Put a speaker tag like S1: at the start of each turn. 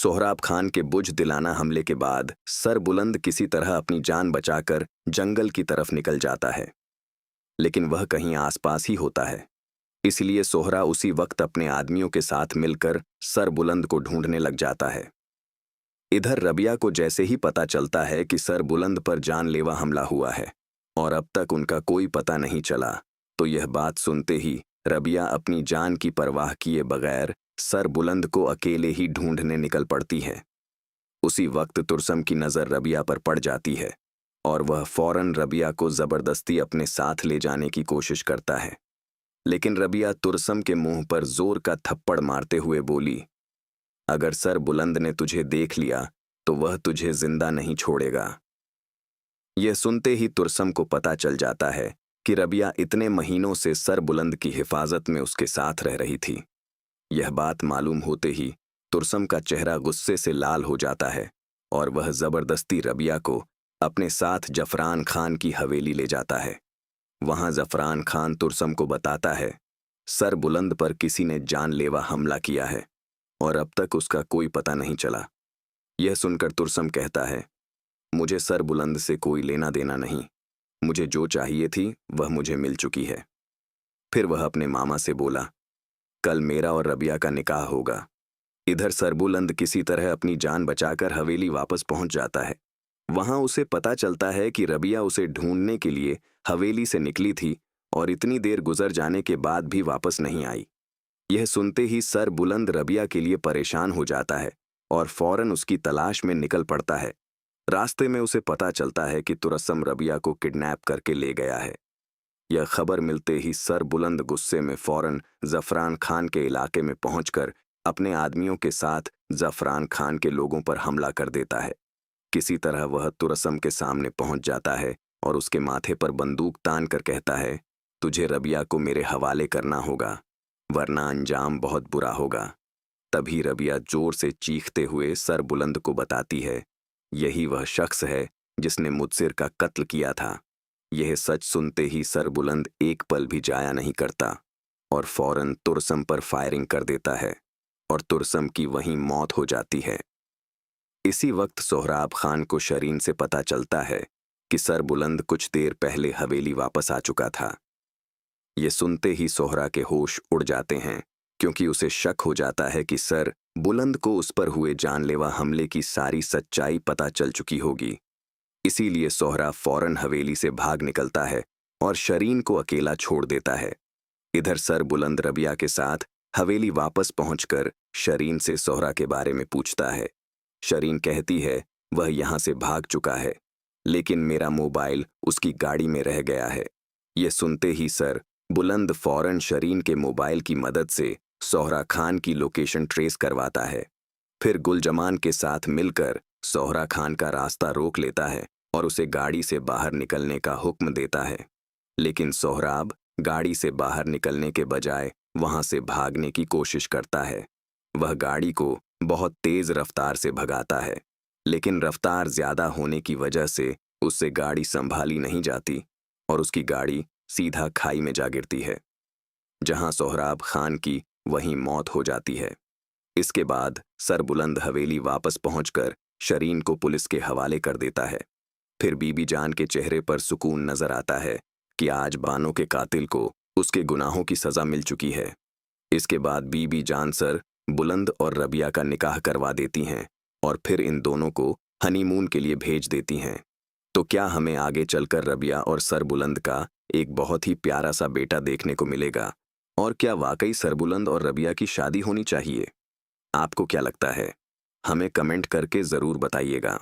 S1: सोहराब खान के बुझदिलाना हमले के बाद सर बुलंद किसी तरह अपनी जान बचाकर जंगल की तरफ निकल जाता है, लेकिन वह कहीं आसपास ही होता है। इसलिए सोहरा उसी वक्त अपने आदमियों के साथ मिलकर सर बुलंद को ढूंढने लग जाता है। इधर रबिया को जैसे ही पता चलता है कि सर बुलंद पर जानलेवा हमला हुआ है और अब तक उनका कोई पता नहीं चला, तो यह बात सुनते ही रबिया अपनी जान की परवाह किए बगैर सर बुलंद को अकेले ही ढूंढने निकल पड़ती है। उसी वक्त तुरसम की नजर रबिया पर पड़ जाती है और वह फौरन रबिया को जबरदस्ती अपने साथ ले जाने की कोशिश करता है, लेकिन रबिया तुरसम के मुंह पर जोर का थप्पड़ मारते हुए बोली, अगर सर बुलंद ने तुझे देख लिया तो वह तुझे जिंदा नहीं छोड़ेगा। यह सुनते ही तुरसम को पता चल जाता है कि रबिया इतने महीनों से सर बुलंद की हिफाजत में उसके साथ रह रही थी। यह बात मालूम होते ही तुरसम का चेहरा गुस्से से लाल हो जाता है और वह जबरदस्ती रबिया को अपने साथ जफरान खान की हवेली ले जाता है। वहां जफरान खान तुरसम को बताता है, सर बुलंद पर किसी ने जानलेवा हमला किया है और अब तक उसका कोई पता नहीं चला। यह सुनकर तुरसम कहता है, मुझे सर बुलंद से कोई लेना देना नहीं, मुझे जो चाहिए थी वह मुझे मिल चुकी है। फिर वह अपने मामा से बोला, कल मेरा और रबिया का निकाह होगा। इधर सरबुलंद किसी तरह अपनी जान बचाकर हवेली वापस पहुंच जाता है। वहां उसे पता चलता है कि रबिया उसे ढूंढने के लिए हवेली से निकली थी और इतनी देर गुजर जाने के बाद भी वापस नहीं आई। यह सुनते ही सर बुलंद रबिया के लिए परेशान हो जाता है और फौरन उसकी तलाश में निकल पड़ता है। रास्ते में उसे पता चलता है कि तुरसम रबिया को किडनैप करके ले गया है। यह खबर मिलते ही सर बुलंद गुस्से में फौरन जफरान खान के इलाके में पहुंचकर अपने आदमियों के साथ जफरान खान के लोगों पर हमला कर देता है। किसी तरह वह तुरसम के सामने पहुंच जाता है और उसके माथे पर बंदूक तान कर कहता है, तुझे रबिया को मेरे हवाले करना होगा, वरना अंजाम बहुत बुरा होगा। तभी रबिया जोर से चीखते हुए सर बुलंद को बताती है, यही वह शख्स है जिसने मुदसिर का कत्ल किया था। यह सच सुनते ही सर बुलंद एक पल भी जाया नहीं करता और फौरन तुरसम पर फायरिंग कर देता है और तुरसम की वहीं मौत हो जाती है। इसी वक्त सोहराब खान को शरीन से पता चलता है कि सर बुलंद कुछ देर पहले हवेली वापस आ चुका था। ये सुनते ही सोहरा के होश उड़ जाते हैं, क्योंकि उसे शक हो जाता है कि सर बुलंद को उस पर हुए जानलेवा हमले की सारी सच्चाई पता चल चुकी होगी। इसीलिए सोहरा फौरन हवेली से भाग निकलता है और शरीन को अकेला छोड़ देता है। इधर सर बुलंद रबिया के साथ हवेली वापस पहुंचकर शरीन से सोहरा के बारे में पूछता है। शरीन कहती है, वह यहां से भाग चुका है, लेकिन मेरा मोबाइल उसकी गाड़ी में रह गया है। यह सुनते ही सर बुलंद फौरन शरीन के मोबाइल की मदद से सोहरा खान की लोकेशन ट्रेस करवाता है। फिर गुलजमान के साथ मिलकर सोहरा खान का रास्ता रोक लेता है और उसे गाड़ी से बाहर निकलने का हुक्म देता है, लेकिन सोहराब गाड़ी से बाहर निकलने के बजाय वहां से भागने की कोशिश करता है। वह गाड़ी को बहुत तेज रफ्तार से भगाता है, लेकिन रफ्तार ज्यादा होने की वजह से उससे गाड़ी संभाली नहीं जाती और उसकी गाड़ी सीधा खाई में जा गिरती है, जहां सोहराब खान की वहीं मौत हो जाती है। इसके बाद सर बुलंद हवेली वापस पहुंचकर शरीन को पुलिस के हवाले कर देता है। फिर बीबी जान के चेहरे पर सुकून नजर आता है कि आज बानो के कातिल को उसके गुनाहों की सजा मिल चुकी है। इसके बाद बीबी जान सर बुलंद और रबिया का निकाह करवा देती हैं और फिर इन दोनों को हनीमून के लिए भेज देती हैं। तो क्या हमें आगे चलकर रबिया और सर बुलंद का एक बहुत ही प्यारा सा बेटा देखने को मिलेगा? और क्या वाकई सर बुलंद और रबिया की शादी होनी चाहिए? आपको क्या लगता है? हमें कमेंट करके जरूर बताइएगा।